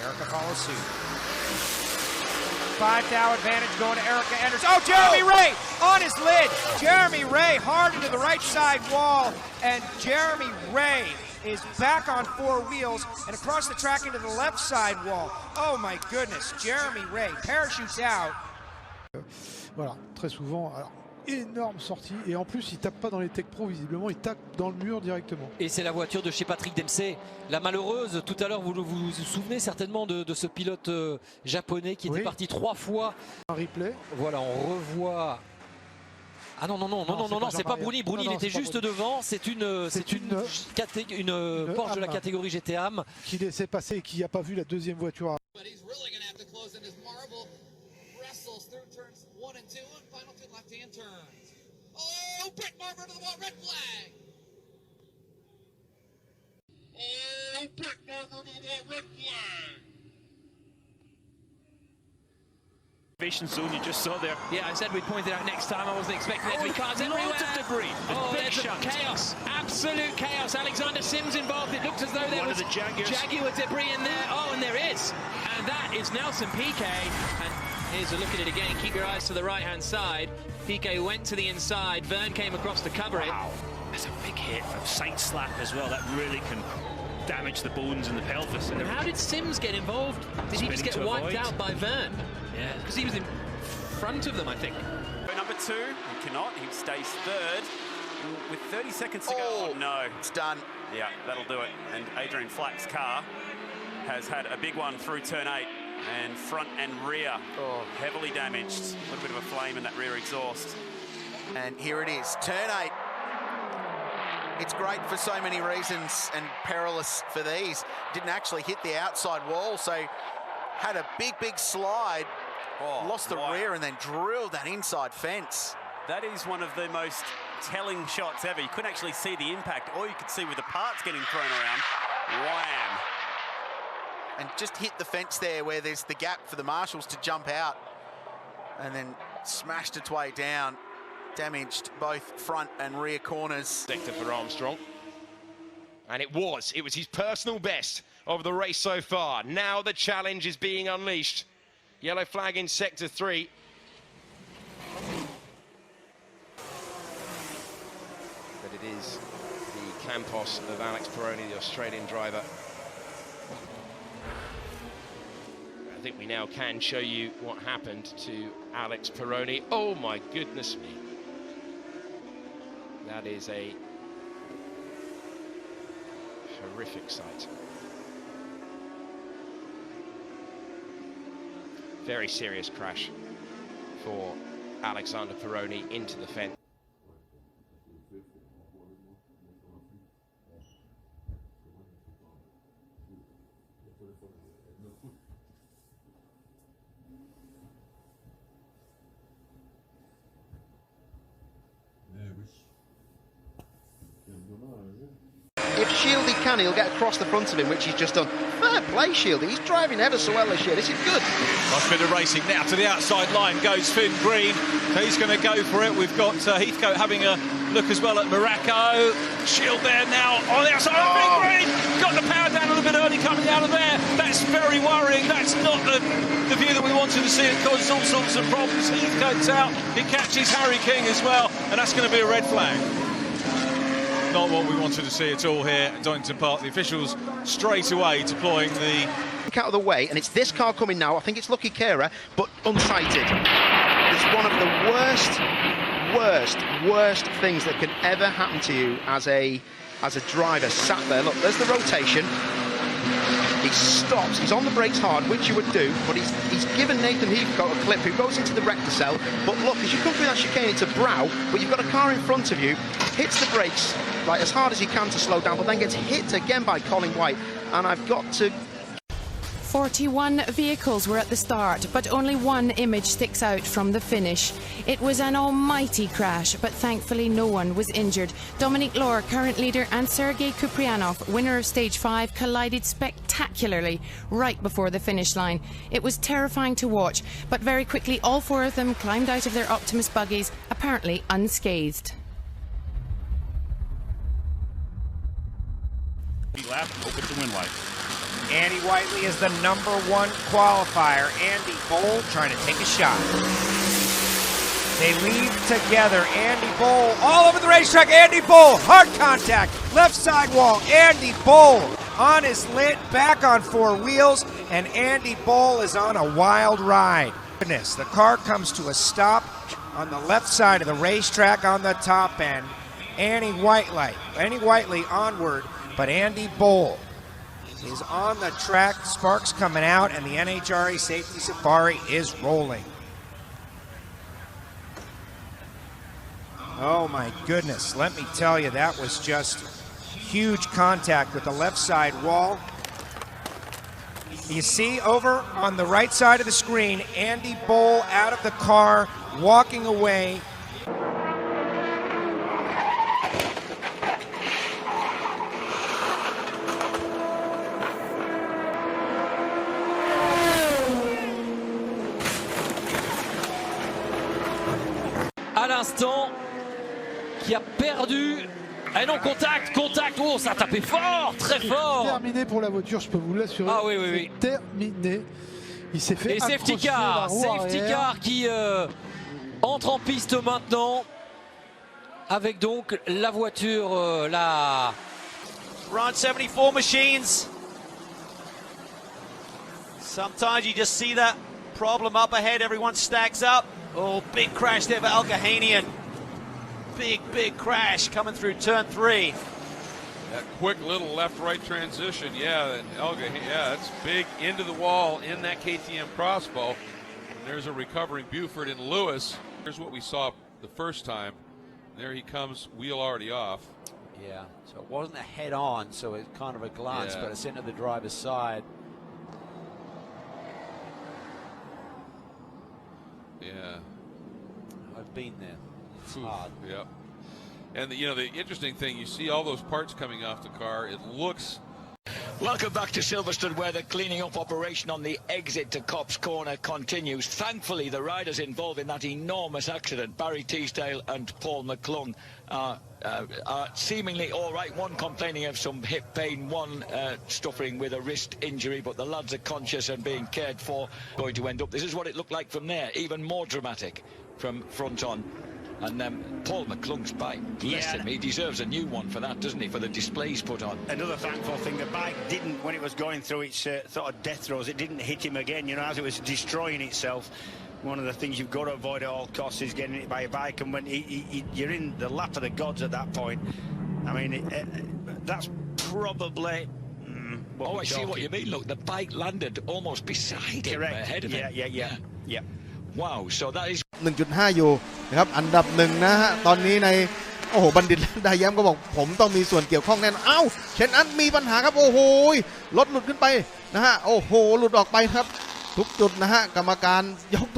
Erica follows suit. 5-thou advantage going to Erica Enders. Oh, Jeremy Ray on his lid. Jeremy Ray hard into the right side wall, and Jeremy Ray is back on four wheels and across the track into the left side wall. Oh my goodness, Jeremy Ray parachutes out. Voilà, très souvent, alors, énorme sortie, et en plus il tape pas dans les tech pro, visiblement il tape dans le mur directement. Et c'est la voiture de chez Patrick Dempsey, la malheureuse. Tout à l'heure vous vous souvenez certainement de ce pilote japonais qui était parti 3 fois. Un replay. Voilà, on revoit. Ah non, c'est pas Bruni. Bruni, il était juste devant. C'est une Porsche de la catégorie GT-AM. Qui laissait passer et qui n'a pas vu la deuxième voiture. Zone you just saw there. Yeah, I said we'd point it out next time. I wasn't expecting there to be cars everywhere. Loads of debris. There's chaos, absolute chaos. Alexander Sims involved. It looked as though there was Jaguar debris in there. Oh, and there is. And that is Nelson Piquet. And here's a look at it again. Keep your eyes to the right-hand side. Piquet went to the inside. Verne came across to cover it. That's a big hit. A side slap as well. That really can damage the bones and the pelvis. And how did Sims get involved? Did he just get wiped out by Verne? Yeah, because he was in front of them, I think. Number 2, he cannot. He stays third with 30 seconds to go. Oh, no. It's done. Yeah, that'll do it. And Adrian Flack's car has had a big one through turn 8. And front and rear heavily damaged. A little bit of a flame in that rear exhaust. And here it is, turn 8. It's great for so many reasons and perilous for these. Didn't actually hit the outside wall, so had a big slide. Lost the rear and then drilled that inside fence. That is one of the most telling shots ever. You couldn't actually see the impact. All you could see were the parts getting thrown around. Wham! And just hit the fence there where there's the gap for the marshals to jump out. And then smashed its way down. Damaged both front and rear corners. Sector for Armstrong. And it was his personal best of the race so far. Now the challenge is being unleashed. Yellow flag in sector 3. But it is the Campos of Alex Peroni, the Australian driver. I think we now can show you what happened to Alex Peroni. Oh my goodness me. That is a horrific sight. Very serious crash for Alexander Peroni into the fence. If Shieldy can, he'll get across the front of him, which he's just done. Fair play, Shieldy. He's driving ever so well this year. This is good. Nice bit of racing now. To the outside line goes Finn Green. He's going to go for it. We've got Heathcote having a look as well at Morocco. Shield there now on the outside. Oh, Finn Green got the power down a little bit early coming out of there. That's very worrying. That's not the view that we wanted to see. It causes all sorts of problems. Heathcote's out. He catches Harry King as well, and that's going to be a red flag. Not what we wanted to see at all here at Donington Park. The officials straight away deploying the... out of the way, and it's this car coming now. I think it's Lucky Kera, but unsighted. It's one of the worst things that can ever happen to you as a driver sat there. Look, there's the rotation. He stops, he's on the brakes hard, which you would do, but he's given Nathan Heathcote a clip who goes into the rector cell. But look, as you come through that chicane, it's a brow, but you've got a car in front of you, hits the brakes like as hard as he can to slow down, but then gets hit again by Colin White. And I've got to... 41 vehicles were at the start, but only one image sticks out from the finish. It was an almighty crash, but thankfully no one was injured. Dominique Lohr, current leader, and Sergei Kuprianov, winner of Stage 5, collided spectacularly right before the finish line. It was terrifying to watch, but very quickly all four of them climbed out of their Optimus buggies, apparently unscathed. Lap, open to win light. Andy Whiteley is the #1 qualifier. Andy Boll trying to take a shot. They lead together. Andy Boll all over the racetrack. Andy Boll, hard contact, left side wall. Andy Boll on his lid, back on 4 wheels, and Andy Boll is on a wild ride. Goodness, the car comes to a stop on the left side of the racetrack on the top end. Andy Whiteley onward, but Andy Boll is on the track. Sparks coming out, and the NHRA Safety Safari is rolling. Oh my goodness, let me tell you, that was just huge contact with the left side wall. You see over on the right side of the screen, Andy Boll out of the car, walking away. À l'instant, qui a perdu. Et non, contact, oh, ça a tapé fort, très fort. Terminé pour la voiture, je peux vous l'assurer. Ah oui, oui, oui. Terminé. Il s'est fait safety car qui entre en piste maintenant, avec donc la voiture, la Run 74 machines. Sometimes you just see that problem up ahead, everyone stacks up. Oh, big crash there for Al Kahanian. Big crash coming through turn 3. That quick little left-right transition, yeah, Elga, yeah, that's big into the wall in that KTM crossbow. And there's a recovering Buford and Lewis. Here's what we saw the first time. There he comes, wheel already off. Yeah, so it wasn't a head-on, so it's kind of a glance, but it's into the driver's side. Yeah. I've been there. It's hard. Yep. And the interesting thing, you see all those parts coming off the car. It looks. Welcome back to Silverstone, where the cleaning up operation on the exit to Cops Corner continues. Thankfully, the riders involved in that enormous accident, Barry Teasdale and Paul McClung, are seemingly all right. One complaining of some hip pain, one suffering with a wrist injury, but the lads are conscious and being cared for. Going to end up. This is what it looked like from there, even more dramatic from front on. And Paul McClung's bike, bless him, he deserves a new one for that, doesn't he, for the displays put on. Another thankful thing, the bike didn't, when it was going through its sort of death throes, it didn't hit him again, you know, as it was destroying itself. One of the things you've got to avoid at all costs is getting hit by a bike, and when you're in the lap of the gods at that point, I mean, that's probably... I see what you mean. Look, the bike landed almost beside him, ahead of him. Yeah. Wow, so that is 1.5 อยู่นะครับอันดับ1นะฮะตอนนี้ในโอ้โหบัณฑิตได้ย้ำก็บอกผมต้องมีส่วนเกี่ยวข้องแน่นอนอ้าวเชนอันมีปัญหาครับโอ้โหรถหลุดขึ้นไปนะฮะโอ้โหหลุดออกไปครับทุกจุดนะฮะกรรมการยก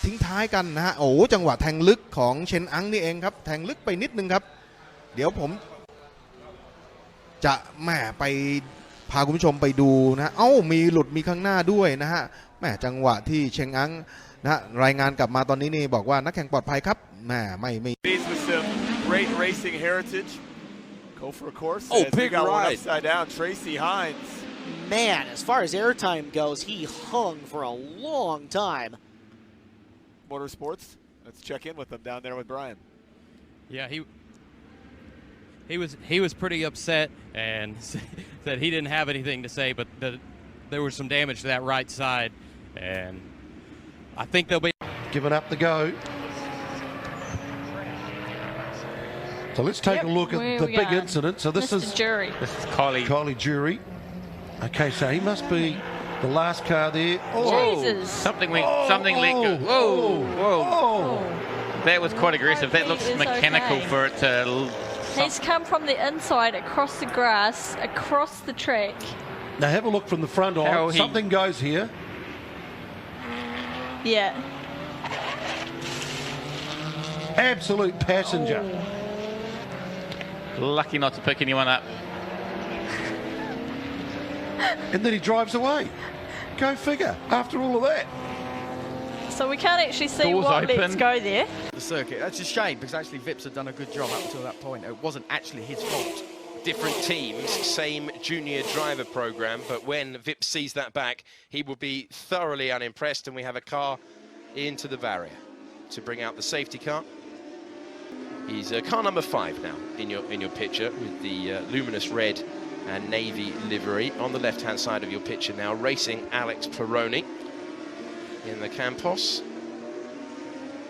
ทิ้งท้ายกันนะฮะโอ้จังหวะแทงลึกของเชนอังนี่เองครับแทงลึกไปนิดนึงครับเดี๋ยวผมจะแหมไปพาคุณผู้ชมไปดูนะมีหลุดมีข้างหน้าด้วยนะฮะแหมจังหวะที่เชนอังนะรายงานกลับมาตอนนี้นี่บอกว่านักแข่งปลอดภัยครับแม่ไม่ With some great racing heritage. Go for a course. Oh, big ride. Upside down, Tracy Hines. Man, as far as airtime goes, he hung for a long time. Motorsports. Let's check in with them down there with Brian. Yeah, he was pretty upset and said he didn't have anything to say, but there was some damage to that right side, and I think they'll be giving up the go. So let's take a look at the big incident. So this is Jury. This is Kylie Jury. Okay, so he must be the last car there. Jesus. Something leaked. Whoa. That was quite aggressive. That looks mechanical for it to. He's come from the inside across the grass, across the track. Now have a look from the front on. Something goes here. Yeah. Absolute passenger. Lucky not to pick anyone up. And then he drives away. Go figure, after all of that. So we can't actually see what lets go there. The circuit. That's a shame because actually Vips had done a good job up until that point. It wasn't actually his fault. different teams, same junior driver program, but when Vip sees that back, he will be thoroughly unimpressed, and we have a car into the barrier to bring out the safety car. He's car number 5 now in your picture, with the luminous red and navy livery. On the left-hand side of your picture now, racing Alex Peroni in the Campos.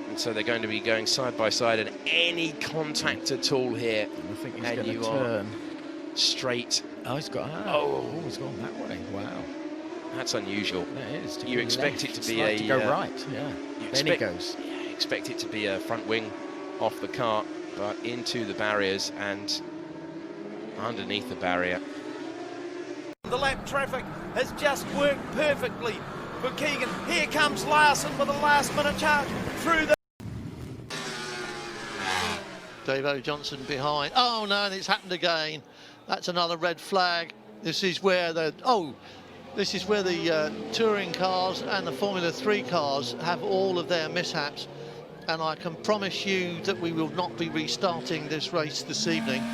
And so they're going to be going side by side, and any contact at all here, I think he's and going to you turn are straight. Oh, he's got. He's gone that way. Wow. That's unusual. That is. You expect it to be to go right. Yeah. Then he goes. Yeah, you expect it to be a front wing off the car, but into the barriers and underneath the barrier. The lap traffic has just worked perfectly for Keegan. Here comes Larson with a last-minute charge through the... Dave O. Johnson behind. Oh no, and it's happened again. That's another red flag. This is where the touring cars and the Formula 3 cars have all of their mishaps, and I can promise you that we will not be restarting this race this evening.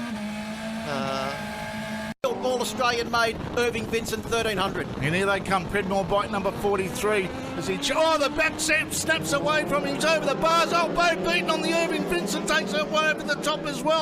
All Australian made, Irving Vincent 1300. And here they come, Predmore bike number 43. As he, the back snaps away from him, he's over the bars. Oh, Bo beaten on the Irving Vincent, takes it way over the top as well.